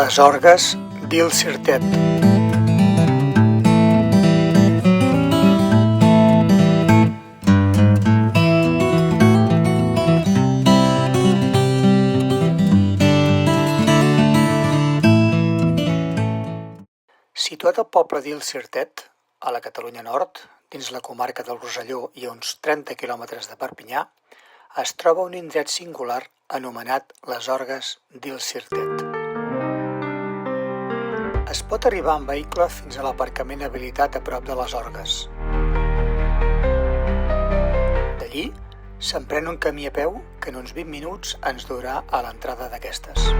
Les orgues d'Il Sirtet. Situat al poble d'Il Sirtet, a la Catalunya Nord, dins la comarca del Rosselló i a uns 30 quilòmetres de Perpinyà, es troba un indret singular anomenat les orgues d'Il Sirtet. Es pot arribar en vehicle fins a l'aparcament habilitat a prop de les orgues. D'allí, s'emprèn un camí a peu que en uns 20 minuts ens durà a l'entrada d'aquestes.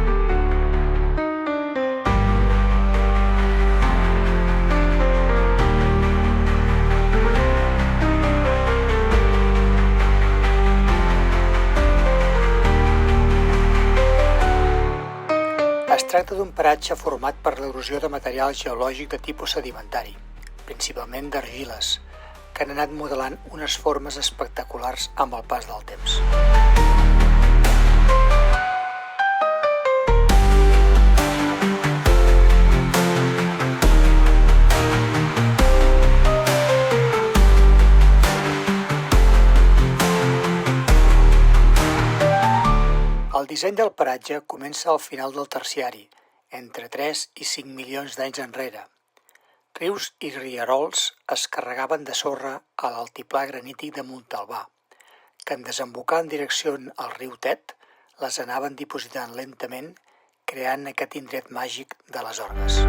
Es tracta d'un paratge format per l'erosió de material geològic de tipus sedimentari, principalment d'argiles, que han anat modelant unes formes espectaculars amb el pas del temps. El disseny del paratge comença al final del Terciari, entre 3 i 5 milions d'anys enrere. Rius i rierols es carregaven de sorra a l'altiplà granític de Montalbà, que en desembocar en direcció al riu Tet les anaven dipositant lentament, creant aquest indret màgic de les orgues.